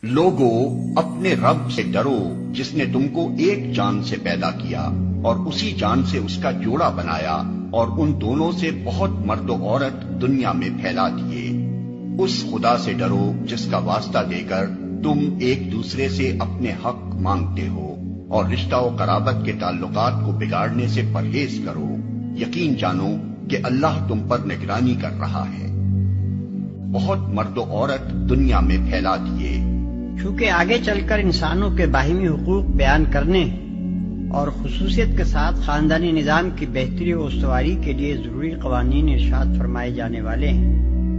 لوگو اپنے رب سے ڈرو جس نے تم کو ایک جان سے پیدا کیا اور اسی جان سے اس کا جوڑا بنایا اور ان دونوں سے بہت مرد و عورت دنیا میں پھیلا دیے۔ اس خدا سے ڈرو جس کا واسطہ دے کر تم ایک دوسرے سے اپنے حق مانگتے ہو اور رشتہ و قرابت کے تعلقات کو بگاڑنے سے پرہیز کرو۔ یقین جانو کہ اللہ تم پر نگرانی کر رہا ہے۔ بہت مرد و عورت دنیا میں پھیلا دیے۔ چونکہ آگے چل کر انسانوں کے باہمی حقوق بیان کرنے اور خصوصیت کے ساتھ خاندانی نظام کی بہتری و استواری کے لیے ضروری قوانین ارشاد فرمائے جانے والے ہیں،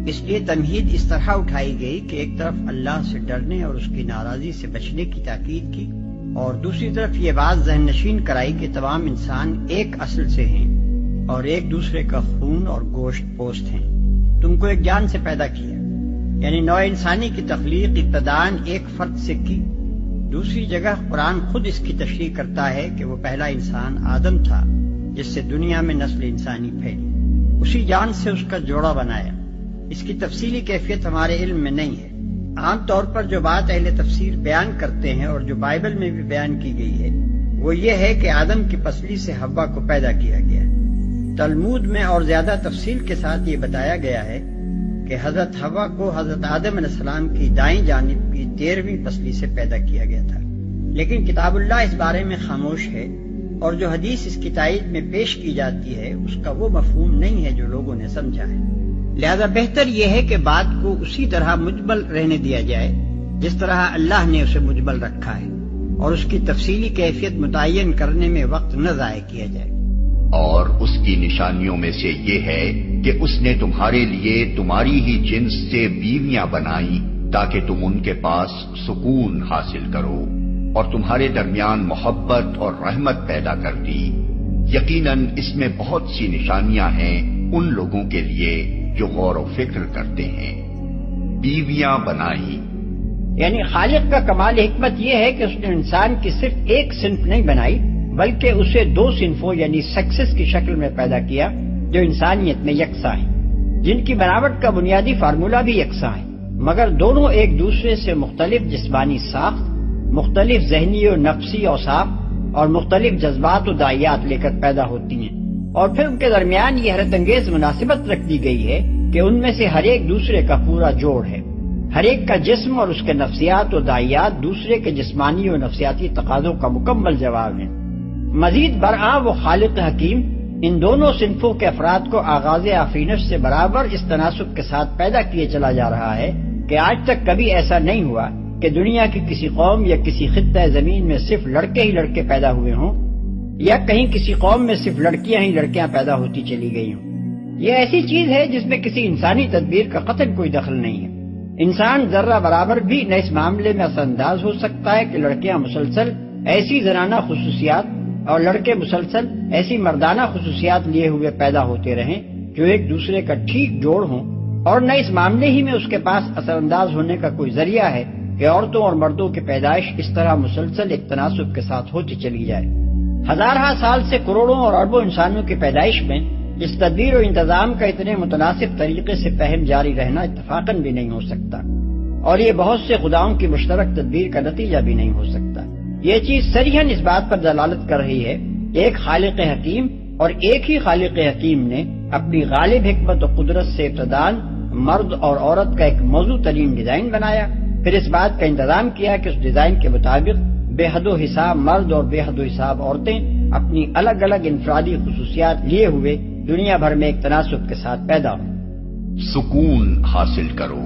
اس لیے تمہید اس طرح اٹھائی گئی کہ ایک طرف اللہ سے ڈرنے اور اس کی ناراضی سے بچنے کی تاکید کی، اور دوسری طرف یہ بات ذہن نشین کرائی کہ تمام انسان ایک اصل سے ہیں اور ایک دوسرے کا خون اور گوشت پوست ہیں۔ تم کو ایک جان سے پیدا کیا، یعنی نوع انسانی کی تخلیق ابتداً ایک فرد سے کی۔ دوسری جگہ قرآن خود اس کی تشریح کرتا ہے کہ وہ پہلا انسان آدم تھا جس سے دنیا میں نسل انسانی پھیلی، اسی جان سے اس کا جوڑا بنایا۔ اس کی تفصیلی کیفیت ہمارے علم میں نہیں ہے۔ عام طور پر جو بات اہل تفسیر بیان کرتے ہیں اور جو بائبل میں بھی بیان کی گئی ہے وہ یہ ہے کہ آدم کی پسلی سے حوا کو پیدا کیا گیا۔ تلمود میں اور زیادہ تفصیل کے ساتھ یہ بتایا گیا ہے کہ حضرت حوا کو حضرت آدم علیہ السلام کی دائیں جانب کی 13ویں پسلی سے پیدا کیا گیا تھا، لیکن کتاب اللہ اس بارے میں خاموش ہے، اور جو حدیث اس کی تائید میں پیش کی جاتی ہے اس کا وہ مفہوم نہیں ہے جو لوگوں نے سمجھا ہے۔ لہذا بہتر یہ ہے کہ بات کو اسی طرح مجمل رہنے دیا جائے جس طرح اللہ نے اسے مجمل رکھا ہے، اور اس کی تفصیلی کیفیت متعین کرنے میں وقت نہ ضائع کیا جائے۔ اور اس کی نشانیوں میں سے یہ ہے کہ اس نے تمہارے لیے تمہاری ہی جنس سے بیویاں بنائی تاکہ تم ان کے پاس سکون حاصل کرو، اور تمہارے درمیان محبت اور رحمت پیدا کر دی۔ یقیناً اس میں بہت سی نشانیاں ہیں ان لوگوں کے لیے جو غور و فکر کرتے ہیں۔ بیویاں بنائی، یعنی خالق کا کمال حکمت یہ ہے کہ اس نے انسان کی صرف ایک صنف نہیں بنائی بلکہ اسے 2 صنفوں یعنی سیکسز کی شکل میں پیدا کیا جو انسانیت میں یکساں ہیں، جن کی بناوٹ کا بنیادی فارمولہ بھی یکساں ہے، مگر دونوں ایک دوسرے سے مختلف جسمانی ساخت، مختلف ذہنی و نفسی اوصاف اور مختلف جذبات و داعیات لے کر پیدا ہوتی ہیں، اور پھر ان کے درمیان یہ حیرت انگیز مناسبت رکھ دی گئی ہے کہ ان میں سے ہر ایک دوسرے کا پورا جوڑ ہے۔ ہر ایک کا جسم اور اس کے نفسیات و داعیات دوسرے کے جسمانی و نفسیاتی تقاضوں کا مکمل جواب ہیں۔ مزید برآں وہ خالق حکیم ان دونوں صنفوں کے افراد کو آغاز آفرینش سے برابر اس تناسب کے ساتھ پیدا کیے چلا جا رہا ہے کہ آج تک کبھی ایسا نہیں ہوا کہ دنیا کی کسی قوم یا کسی خطہ زمین میں صرف لڑکے ہی لڑکے پیدا ہوئے ہوں، یا کہیں کسی قوم میں صرف لڑکیاں ہی لڑکیاں پیدا ہوتی چلی گئی ہوں۔ یہ ایسی چیز ہے جس میں کسی انسانی تدبیر کا قطعاً کوئی دخل نہیں ہے۔ انسان ذرہ برابر بھی نہ اس معاملے میں اثر انداز ہو سکتا ہے کہ لڑکیاں مسلسل ایسی زنانہ خصوصیات اور لڑکے مسلسل ایسی مردانہ خصوصیات لیے ہوئے پیدا ہوتے رہیں جو ایک دوسرے کا ٹھیک جوڑ ہوں، اور نہ اس معاملے ہی میں اس کے پاس اثر انداز ہونے کا کوئی ذریعہ ہے کہ عورتوں اور مردوں کی پیدائش اس طرح مسلسل ایک تناسب کے ساتھ ہوتی چلی جائے۔ ہزارہ سال سے کروڑوں اور اربوں انسانوں کی پیدائش میں اس تدبیر و انتظام کا اتنے متناسب طریقے سے فہم جاری رہنا اتفاقاً بھی نہیں ہو سکتا، اور یہ بہت سے خداؤں کی مشترک تدبیر کا نتیجہ بھی نہیں ہو سکتا۔ یہ چیز صریحاً اس بات پر دلالت کر رہی ہے ایک خالق حکیم اور ایک ہی خالق حکیم نے اپنی غالب حکمت و قدرت سے ابتداً مرد اور عورت کا ایک موزوں ترین ڈیزائن بنایا، پھر اس بات کا انتظام کیا کہ اس ڈیزائن کے مطابق بے حد و حساب مرد اور بے حد و حساب عورتیں اپنی الگ الگ انفرادی خصوصیات لیے ہوئے دنیا بھر میں ایک تناسب کے ساتھ پیدا ہوں۔ سکون حاصل کرو،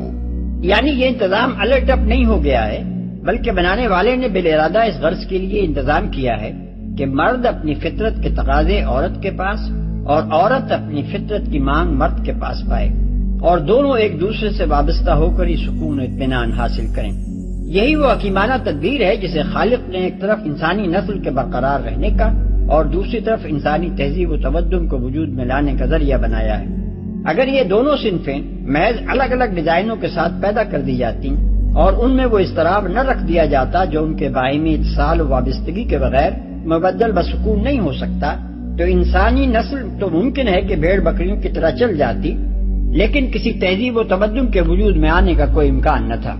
یعنی یہ انتظام الٹ اپ نہیں ہو گیا ہے، بلکہ بنانے والے نے بالارادہ اس غرض کے لیے انتظام کیا ہے کہ مرد اپنی فطرت کے تقاضے عورت کے پاس اور عورت اپنی فطرت کی مانگ مرد کے پاس پائے، اور دونوں ایک دوسرے سے وابستہ ہو کر ہی سکون و اطمینان حاصل کریں۔ یہی وہ حکیمانہ تدبیر ہے جسے خالق نے ایک طرف انسانی نسل کے برقرار رہنے کا اور دوسری طرف انسانی تہذیب و تمدن کو وجود میں لانے کا ذریعہ بنایا ہے۔ اگر یہ دونوں صنفیں محض الگ الگ ڈیزائنوں کے ساتھ پیدا کر دی جاتی اور ان میں وہ اضطراب نہ رکھ دیا جاتا جو ان کے باہمی اتصال و وابستگی کے بغیر مبدل بسکون نہیں ہو سکتا، تو انسانی نسل تو ممکن ہے کہ بھیڑ بکریوں کی طرح چل جاتی، لیکن کسی تہذیب و تمدن کے وجود میں آنے کا کوئی امکان نہ تھا۔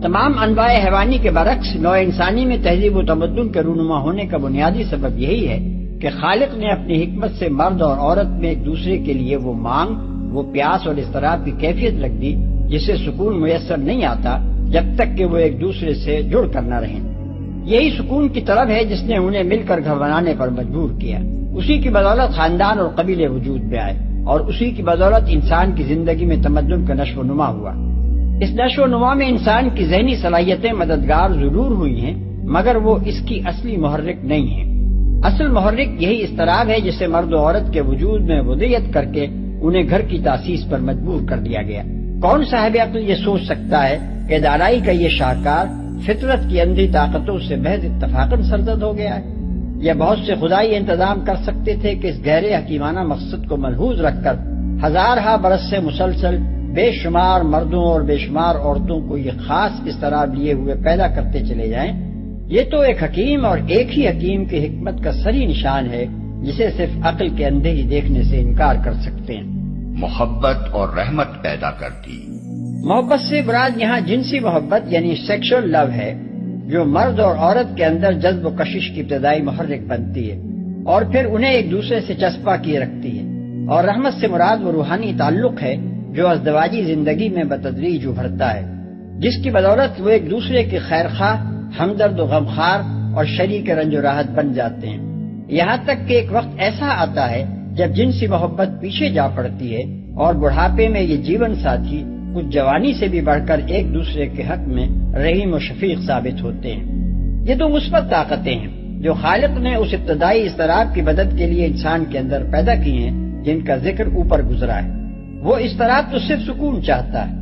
تمام انواع حیوانی کے برعکس نوع انسانی میں تہذیب و تمدن کے رونما ہونے کا بنیادی سبب یہی ہے کہ خالق نے اپنی حکمت سے مرد اور عورت میں ایک دوسرے کے لیے وہ مانگ، وہ پیاس اور اضطراب کی کیفیت رکھ دی جسے سکون میسر نہیں آتا جب تک کہ وہ ایک دوسرے سے جڑ کر نہ رہیں۔ یہی سکون کی طلب ہے جس نے انہیں مل کر گھر بنانے پر مجبور کیا۔ اسی کی بدولت خاندان اور قبیلے وجود میں آئے، اور اسی کی بدولت انسان کی زندگی میں تمدن کا نشو و نما ہوا۔ اس نشو و نما میں انسان کی ذہنی صلاحیتیں مددگار ضرور ہوئی ہیں، مگر وہ اس کی اصلی محرک نہیں ہیں۔ اصل محرک یہی اضطراب ہے جسے مرد و عورت کے وجود میں وضعیت کر کے انہیں گھر کی تاسیس پر مجبور کر دیا گیا۔ کون صاحب عقل یہ سوچ سکتا ہے کہ دانائی کا یہ شاہکار فطرت کی اندھی طاقتوں سے محض اتفاقاً سرزد ہو گیا ہے؟ یا بہت سے خدائی انتظام کر سکتے تھے کہ اس گہرے حکیمانہ مقصد کو ملحوظ رکھ کر ہزارہا برس سے مسلسل بے شمار مردوں اور بے شمار عورتوں کو یہ خاص اضطراب لیے ہوئے پیدا کرتے چلے جائیں؟ یہ تو ایک حکیم اور ایک ہی حکیم کی حکمت کا سری نشان ہے جسے صرف عقل کے اندھے ہی دیکھنے سے انکار کر سکتے ہیں۔ محبت اور رحمت پیدا کرتی۔ محبت سے مراد یہاں جنسی محبت یعنی سیکشل لو ہے، جو مرد اور عورت کے اندر جذب و کشش کی ابتدائی محرک بنتی ہے اور پھر انہیں ایک دوسرے سے چسپاں کیے رکھتی ہے۔ اور رحمت سے مراد وہ روحانی تعلق ہے جو ازدواجی زندگی میں بتدریج ابھرتا ہے، جس کی بدولت وہ ایک دوسرے کے خیر خواہ، ہمدرد و غمخوار اور شریک رنج و راحت بن جاتے ہیں، یہاں تک کہ ایک وقت ایسا آتا ہے جب جنسی محبت پیچھے جا پڑتی ہے اور بڑھاپے میں یہ جیون ساتھی کچھ جوانی سے بھی بڑھ کر ایک دوسرے کے حق میں رحیم و شفیق ثابت ہوتے ہیں۔ یہ دو مثبت طاقتیں ہیں جو خالق نے اس ابتدائی اضطراب کی مدد کے لیے انسان کے اندر پیدا کی ہیں جن کا ذکر اوپر گزرا ہے۔ وہ اضطراب تو صرف سکون چاہتا ہے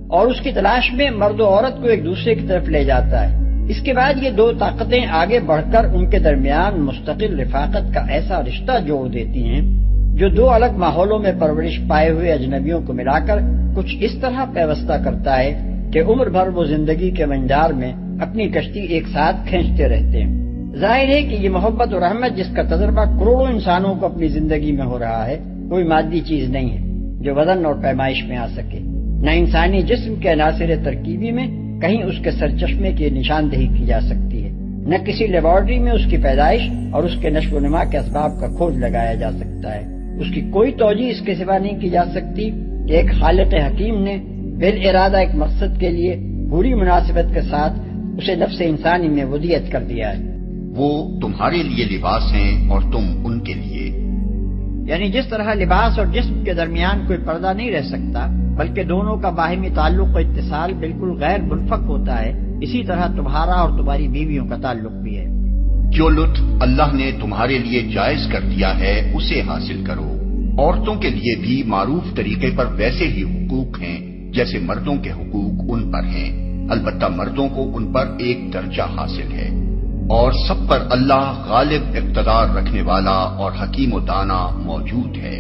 اور اس کی تلاش میں مرد و عورت کو ایک دوسرے کی طرف لے جاتا ہے۔ اس کے بعد یہ دو طاقتیں آگے بڑھ کر ان کے درمیان مستقل رفاقت کا ایسا رشتہ جوڑ دیتی ہیں جو دو الگ ماحولوں میں پرورش پائے ہوئے اجنبیوں کو ملا کر کچھ اس طرح پیوستہ کرتا ہے کہ عمر بھر وہ زندگی کے منجار میں اپنی کشتی ایک ساتھ کھینچتے رہتے ہیں۔ ظاہر ہے کہ یہ محبت اور رحمت جس کا تجربہ کروڑوں انسانوں کو اپنی زندگی میں ہو رہا ہے کوئی مادی چیز نہیں ہے جو وزن اور پیمائش میں آ سکے، نہ انسانی جسم کے عناصر ترکیبی میں کہیں اس کے سرچشمے کی نشاندہی کی جا سکتی ہے، نہ کسی لیبارٹری میں اس کی پیدائش اور اس کے نشو و نما کے اسباب کا کھوج لگایا جا سکتا ہے۔ اس کی کوئی توجیہ اس کے سوا نہیں کی جا سکتی کہ ایک خالق حکیم نے بالارادہ ایک مقصد کے لیے پوری مناسبت کے ساتھ اسے نفس انسانی میں وضعیت کر دیا ہے۔ وہ تمہارے لیے لباس ہیں اور تم ان کے لیے۔ یعنی جس طرح لباس اور جسم کے درمیان کوئی پردہ نہیں رہ سکتا بلکہ دونوں کا باہمی تعلق و اتصال بالکل غیر منفک ہوتا ہے، اسی طرح تمہارا اور تمہاری بیویوں کا تعلق بھی ہے۔ جو لطف اللہ نے تمہارے لیے جائز کر دیا ہے اسے حاصل کرو۔ عورتوں کے لیے بھی معروف طریقے پر ویسے ہی حقوق ہیں جیسے مردوں کے حقوق ان پر ہیں، البتہ مردوں کو ان پر ایک درجہ حاصل ہے، اور سب پر اللہ غالب اقتدار رکھنے والا اور حکیم و دانا موجود ہے۔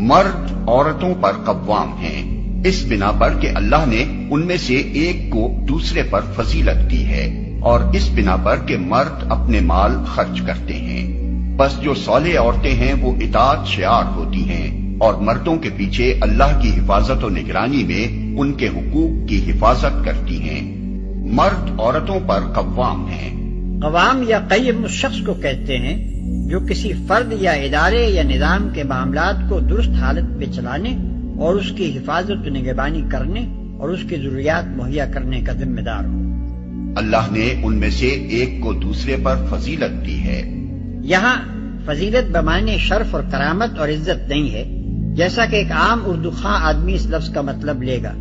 مرد عورتوں پر قوام ہیں اس بنا پر کہ اللہ نے ان میں سے ایک کو دوسرے پر فضیلت دی ہے، اور اس بنا پر کہ مرد اپنے مال خرچ کرتے ہیں۔ بس جو صالح عورتیں ہیں وہ اطاعت شعار ہوتی ہیں اور مردوں کے پیچھے اللہ کی حفاظت و نگرانی میں ان کے حقوق کی حفاظت کرتی ہیں۔ مرد عورتوں پر قوام ہیں۔ قوام یا قیم اس شخص کو کہتے ہیں جو کسی فرد یا ادارے یا نظام کے معاملات کو درست حالت پہ چلانے اور اس کی حفاظت و نگہبانی کرنے اور اس کی ضروریات مہیا کرنے کا ذمہ دار ہو۔ اللہ نے ان میں سے ایک کو دوسرے پر فضیلت دی ہے۔ یہاں فضیلت بمعنی شرف اور کرامت اور عزت نہیں ہے جیسا کہ ایک عام اردو خواں آدمی اس لفظ کا مطلب لے گا،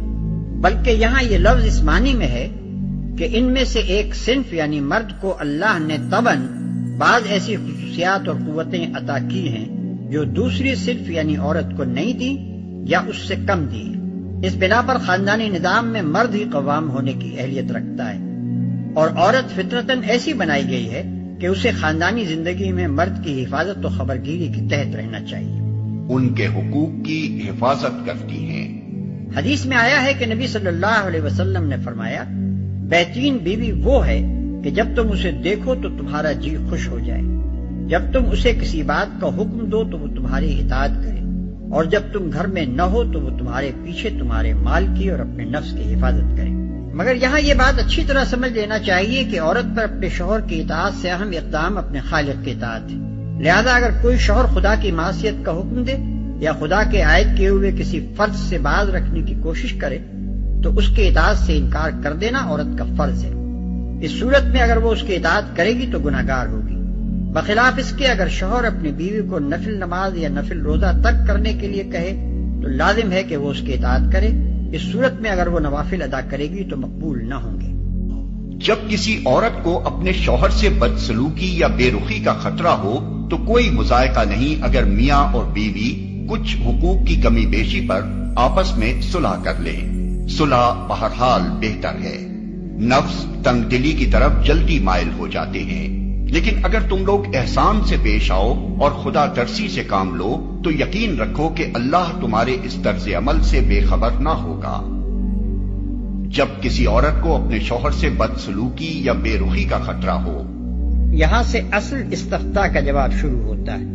بلکہ یہاں یہ لفظ اس معنی میں ہے کہ ان میں سے ایک صنف یعنی مرد کو اللہ نے طبعاً بعض ایسی خصوصیات اور قوتیں عطا کی ہیں جو دوسری صنف یعنی عورت کو نہیں دی یا اس سے کم دی۔ اس بنا پر خاندانی نظام میں مرد ہی قوام ہونے کی اہلیت رکھتا ہے، اور عورت فطرتاً ایسی بنائی گئی ہے کہ اسے خاندانی زندگی میں مرد کی حفاظت و خبرگیری کے تحت رہنا چاہیے۔ ان کے حقوق کی حفاظت کرتی ہیں۔ حدیث میں آیا ہے کہ نبی صلی اللہ علیہ وسلم نے فرمایا، بہترین بیوی وہ ہے کہ جب تم اسے دیکھو تو تمہارا جی خوش ہو جائے، جب تم اسے کسی بات کا حکم دو تو وہ تمہاری اطاعت کرے، اور جب تم گھر میں نہ ہو تو وہ تمہارے پیچھے تمہارے مال کی اور اپنے نفس کی حفاظت کرے۔ مگر یہاں یہ بات اچھی طرح سمجھ لینا چاہیے کہ عورت پر اپنے شوہر کی اطاعت سے اہم اقدام اپنے خالق کی اطاعت ہے. لہذا اگر کوئی شوہر خدا کی معصیت کا حکم دے یا خدا کے عائد کیے ہوئے کسی فرض سے باز رکھنے کی کوشش کرے تو اس کے اطاعت سے انکار کر دینا عورت کا فرض ہے. اس صورت میں اگر وہ اس کی اطاعت کرے گی تو گناہگار ہوگی. بخلاف اس کے اگر شوہر اپنی بیوی کو نفل نماز یا نفل روزہ ترک کرنے کے لیے کہے تو لازم ہے کہ وہ اس کی اطاعت کرے. اس صورت میں اگر وہ نوافل ادا کرے گی تو مقبول نہ ہوں گے. جب کسی عورت کو اپنے شوہر سے بدسلوکی یا بے رخی کا خطرہ ہو تو کوئی مذائقہ نہیں اگر میاں اور بیوی کچھ حقوق کی کمی بیشی پر آپس میں صلح کر لیں. صلح بہرحال بہتر ہے. نفس تنگ دلی کی طرف جلدی مائل ہو جاتے ہیں، لیکن اگر تم لوگ احسان سے پیش آؤ اور خدا ترسی سے کام لو تو یقین رکھو کہ اللہ تمہارے اس طرز عمل سے بے خبر نہ ہوگا. جب کسی عورت کو اپنے شوہر سے بدسلوکی یا بے رخی کا خطرہ ہو، یہاں سے اصل استفتاء کا جواب شروع ہوتا ہے.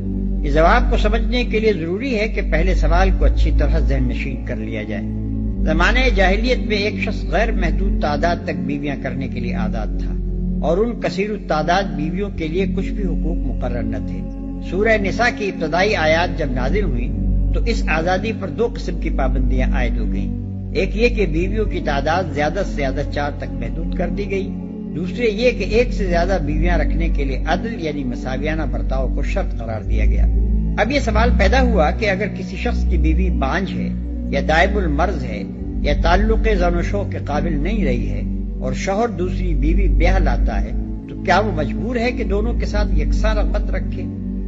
اس جواب کو سمجھنے کے لیے ضروری ہے کہ پہلے سوال کو اچھی طرح ذہن نشین کر لیا جائے. زمانہ جاہلیت میں ایک شخص غیر محدود تعداد تک بیویاں کرنے کے لیے آزاد تھا اور ان کثیر التعداد بیویوں کے لیے کچھ بھی حقوق مقرر نہ تھے. سورہ نساء کی ابتدائی آیات جب نازل ہوئیں تو اس آزادی پر دو قسم کی پابندیاں عائد ہو گئیں. ایک یہ کہ بیویوں کی تعداد زیادہ سے زیادہ 4 تک محدود کر دی گئی. دوسرے یہ کہ ایک سے زیادہ بیویاں رکھنے کے لیے عدل یعنی مساویانہ برتاؤ کو شرط قرار دیا گیا. اب یہ سوال پیدا ہوا کہ اگر کسی شخص کی بیوی بانجھ ہے یا دائب المرض ہے یا تعلق زن و شوق کے قابل نہیں رہی ہے اور شوہر دوسری بیوی بیاہ لاتا ہے تو کیا وہ مجبور ہے کہ دونوں کے ساتھ یکساں رغبت رکھے،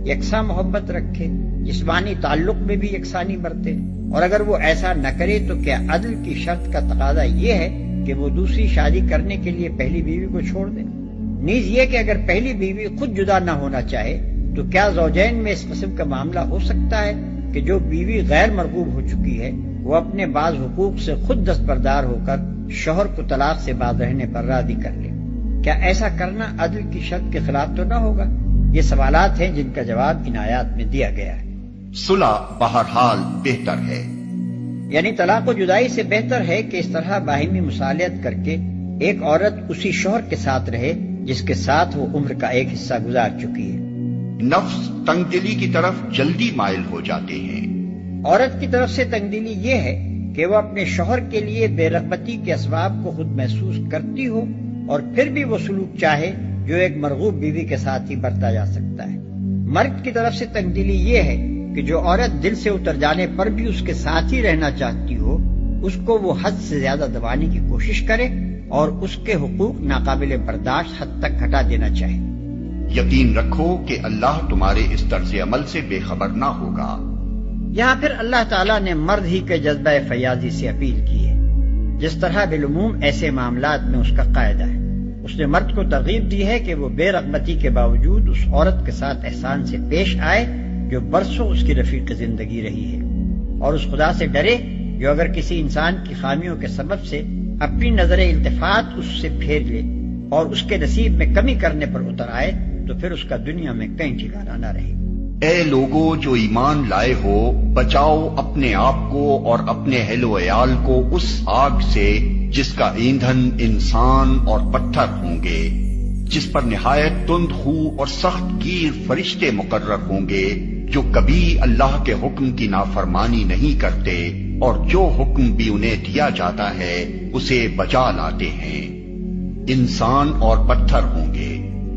یکساں محبت رکھے، جسمانی تعلق میں بھی یکسانی برتے؟ اور اگر وہ ایسا نہ کرے تو کیا عدل کی شرط کا تقاضا یہ ہے کہ وہ دوسری شادی کرنے کے لیے پہلی بیوی کو چھوڑ دے؟ نیز یہ کہ اگر پہلی بیوی خود جدا نہ ہونا چاہے تو کیا زوجین میں اس قسم کا معاملہ ہو سکتا ہے کہ جو بیوی غیر مرغوب ہو چکی ہے وہ اپنے بعض حقوق سے خود دستبردار ہو کر شوہر کو طلاق سے باز رہنے پر راضی کر لے؟ کیا ایسا کرنا عدل کی شرط کے خلاف تو نہ ہوگا؟ یہ سوالات ہیں جن کا جواب ان آیات میں دیا گیا ہے. صلح بہرحال بہتر ہے، یعنی طلاق و جدائی سے بہتر ہے کہ اس طرح باہمی مصالحت کر کے ایک عورت اسی شوہر کے ساتھ رہے جس کے ساتھ وہ عمر کا ایک حصہ گزار چکی ہے. نفس تنگ دلی کی طرف جلدی مائل ہو جاتے ہیں. عورت کی طرف سے تنگ دلی یہ ہے کہ وہ اپنے شوہر کے لیے بے رغبتی کے اسباب کو خود محسوس کرتی ہو اور پھر بھی وہ سلوک چاہے جو ایک مرغوب بیوی کے ساتھ ہی برتا جا سکتا ہے. مرد کی طرف سے تنگ دلی یہ ہے کہ جو عورت دل سے اتر جانے پر بھی اس کے ساتھ ہی رہنا چاہتی ہو اس کو وہ حد سے زیادہ دبانے کی کوشش کرے اور اس کے حقوق ناقابل برداشت حد تک ہٹا دینا چاہے. یقین رکھو کہ اللہ تمہارے اس طرز عمل سے بے خبر نہ ہوگا. یہاں پھر اللہ تعالیٰ نے مرد ہی کے جذبہ فیاضی سے اپیل کی ہے. جس طرح بالعموم ایسے معاملات میں اس کا قاعدہ ہے، اس نے مرد کو ترغیب دی ہے کہ وہ بے رغبتی کے باوجود اس عورت کے ساتھ احسان سے پیش آئے جو برسوں اس کی رفیق زندگی رہی ہے، اور اس خدا سے ڈرے جو اگر کسی انسان کی خامیوں کے سبب سے اپنی نظر التفات اس سے پھیر لے اور اس کے نصیب میں کمی کرنے پر اتر آئے تو پھر اس کا دنیا میں کہیں ٹھکانہ نہ رہے. اے لوگو جو ایمان لائے ہو، بچاؤ اپنے آپ کو اور اپنے اہل و عیال کو اس آگ سے جس کا ایندھن انسان اور پتھر ہوں گے، جس پر نہایت تند خو اور سخت گیر فرشتے مقرر ہوں گے جو کبھی اللہ کے حکم کی نافرمانی نہیں کرتے اور جو حکم بھی انہیں دیا جاتا ہے اسے بجا لاتے ہیں. انسان اور پتھر ہوں گے.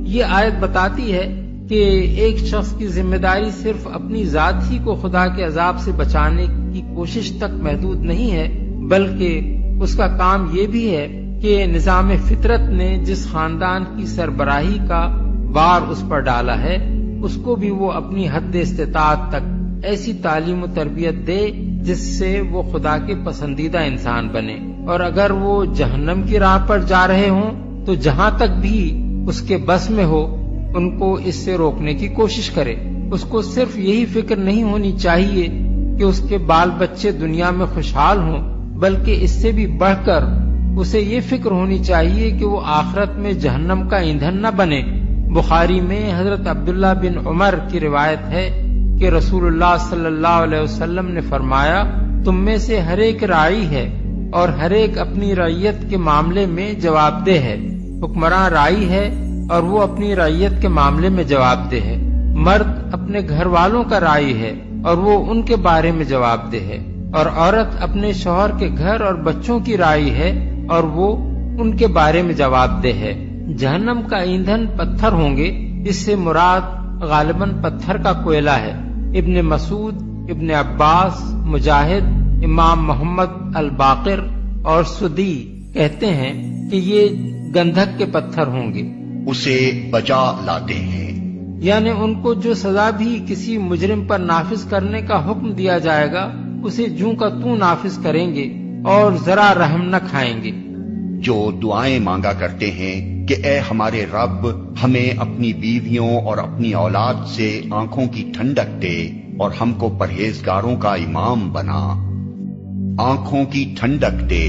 یہ آیت بتاتی ہے کہ ایک شخص کی ذمہ داری صرف اپنی ذات ہی کو خدا کے عذاب سے بچانے کی کوشش تک محدود نہیں ہے، بلکہ اس کا کام یہ بھی ہے کہ نظام فطرت نے جس خاندان کی سربراہی کا بار اس پر ڈالا ہے اس کو بھی وہ اپنی حد استطاعت تک ایسی تعلیم و تربیت دے جس سے وہ خدا کے پسندیدہ انسان بنے. اور اگر وہ جہنم کی راہ پر جا رہے ہوں تو جہاں تک بھی اس کے بس میں ہو ان کو اس سے روکنے کی کوشش کرے. اس کو صرف یہی فکر نہیں ہونی چاہیے کہ اس کے بال بچے دنیا میں خوشحال ہوں، بلکہ اس سے بھی بڑھ کر اسے یہ فکر ہونی چاہیے کہ وہ آخرت میں جہنم کا ایندھن نہ بنے. بخاری میں حضرت عبداللہ بن عمر کی روایت ہے کہ رسول اللہ صلی اللہ علیہ وسلم نے فرمایا، تم میں سے ہر ایک راعی ہے، اور ہر ایک اپنی رعیت کے معاملے میں جواب دہ ہے۔ حکمراں رائی ہے اور وہ اپنی رعیت کے معاملے میں جواب دہ ہے۔ مرد اپنے گھر والوں کا رائی ہے اور وہ ان کے بارے میں جواب دہ ہے، اور عورت اپنے شوہر کے گھر اور بچوں کی رائی ہے اور وہ ان کے بارے میں جواب دہ ہے۔ جہنم کا ایندھن پتھر ہوں گے، اس سے مراد غالباً پتھر کا کوئلہ ہے۔ ابن مسعود، ابن عباس، مجاہد، امام محمد الباقر اور سدی کہتے ہیں کہ یہ گندھک کے پتھر ہوں گے، اسے بجا لاتے ہیں، یعنی ان کو جو سزا بھی کسی مجرم پر نافذ کرنے کا حکم دیا جائے گا اسے جوں کا توں نافذ کریں گے اور ذرا رحم نہ کھائیں گے۔ جو دعائیں مانگا کرتے ہیں کہ اے ہمارے رب، ہمیں اپنی بیویوں اور اپنی اولاد سے آنکھوں کی ٹھنڈک دے اور ہم کو پرہیزگاروں کا امام بنا۔ آنکھوں کی ٹھنڈک دے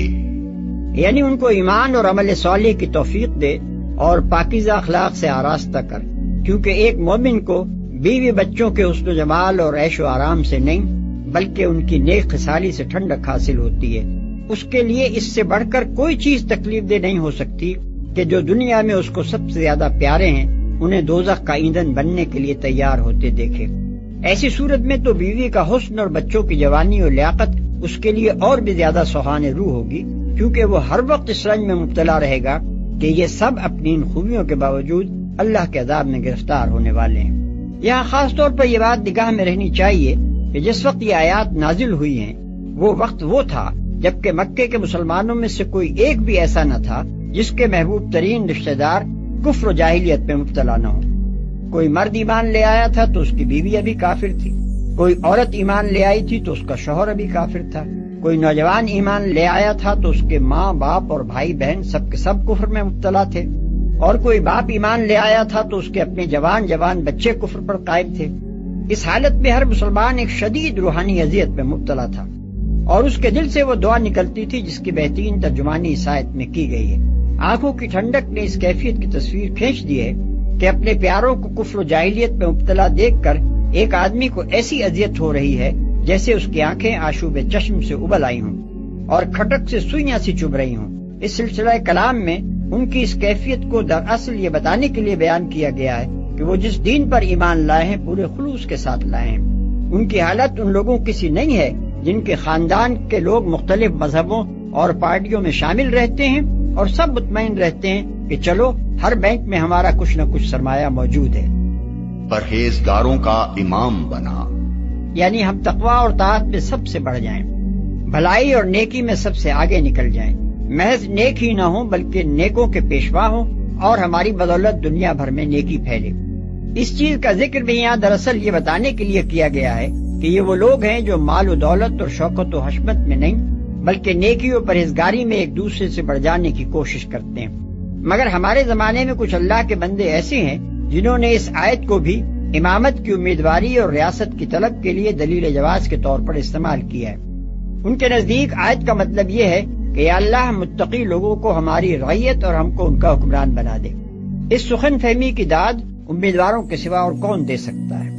یعنی ان کو ایمان اور عمل صالح کی توفیق دے اور پاکیزہ اخلاق سے آراستہ کر، کیونکہ ایک مومن کو بیوی بچوں کے حسن و جمال اور عیش و آرام سے نہیں بلکہ ان کی نیک خصالی سے ٹھنڈک حاصل ہوتی ہے۔ اس کے لیے اس سے بڑھ کر کوئی چیز تکلیف دہ نہیں ہو سکتی کہ جو دنیا میں اس کو سب سے زیادہ پیارے ہیں انہیں دوزخ کا ایندھن بننے کے لیے تیار ہوتے دیکھے۔ ایسی صورت میں تو بیوی کا حسن اور بچوں کی جوانی اور لیاقت اس کے لیے اور بھی زیادہ سہانے روح ہوگی، کیونکہ وہ ہر وقت اس رنج میں مبتلا رہے گا کہ یہ سب اپنی ان خوبیوں کے باوجود اللہ کے عذاب میں گرفتار ہونے والے ہیں۔ یہاں خاص طور پر یہ بات نگاہ میں رہنی چاہیے کہ جس وقت یہ آیات نازل ہوئی ہیں وہ وقت وہ تھا جبکہ مکے کے مسلمانوں میں سے کوئی ایک بھی ایسا نہ تھا جس کے محبوب ترین رشتہ دار کفر و جاہلیت میں مبتلا نہ ہو۔ کوئی مرد ایمان لے آیا تھا تو اس کی بیوی ابھی کافر تھی، کوئی عورت ایمان لے آئی تھی تو اس کا شوہر ابھی کافر تھا، کوئی نوجوان ایمان لے آیا تھا تو اس کے ماں باپ اور بھائی بہن سب کے سب کفر میں مبتلا تھے، اور کوئی باپ ایمان لے آیا تھا تو اس کے اپنے جوان بچے کفر پر قائم تھے۔ اس حالت میں ہر مسلمان ایک شدید روحانی اذیت میں مبتلا تھا، اور اس کے دل سے وہ دعا نکلتی تھی جس کی بہترین ترجمانی اس آیت میں کی گئی ہے۔ آنکھوں کی ٹھنڈک نے اس کیفیت کی تصویر کھینچ دی ہے کہ اپنے پیاروں کو کفر و جاہلیت میں مبتلا دیکھ کر ایک آدمی کو ایسی اذیت ہو رہی ہے جیسے اس کی آنکھیں آشوب چشم سے ابل آئی ہوں اور کھٹک سے سوئیاں سی چبھ رہی ہوں۔ اس سلسلہ کلام میں ان کی اس کیفیت کو دراصل یہ بتانے کے لیے بیان کیا گیا ہے کہ وہ جس دین پر ایمان لائے ہیں پورے خلوص کے ساتھ لائے ہیں۔ ان کی حالت ان لوگوں کی سی نہیں ہے جن کے خاندان کے لوگ مختلف مذہبوں اور پارٹیوں میں شامل رہتے ہیں اور سب مطمئن رہتے ہیں کہ چلو ہر بینک میں ہمارا کچھ نہ کچھ سرمایہ موجود ہے۔ پرہیزگاروں کا امام بنا، یعنی ہم تقویٰ اور طاعت میں سب سے بڑھ جائیں، بھلائی اور نیکی میں سب سے آگے نکل جائیں، محض نیک ہی نہ ہوں بلکہ نیکوں کے پیشوا ہوں اور ہماری بدولت دنیا بھر میں نیکی پھیلے۔ اس چیز کا ذکر بھی یہاں دراصل یہ بتانے کے لیے کیا گیا ہے کہ یہ وہ لوگ ہیں جو مال و دولت اور شوکت و حشمت میں نہیں بلکہ نیکی و پرہیزگاری میں ایک دوسرے سے بڑھ جانے کی کوشش کرتے ہیں۔ مگر ہمارے زمانے میں کچھ اللہ کے بندے ایسے ہیں جنہوں نے اس آیت کو بھی امامت کی امیدواری اور ریاست کی طلب کے لیے دلیل جواز کے طور پر استعمال کیا ہے۔ ان کے نزدیک آیت کا مطلب یہ ہے کہ یا اللہ متقی لوگوں کو ہماری رعیت اور ہم کو ان کا حکمران بنا دے۔ اس سخن فہمی کی داد امیدواروں کے سوا اور کون دے سکتا ہے؟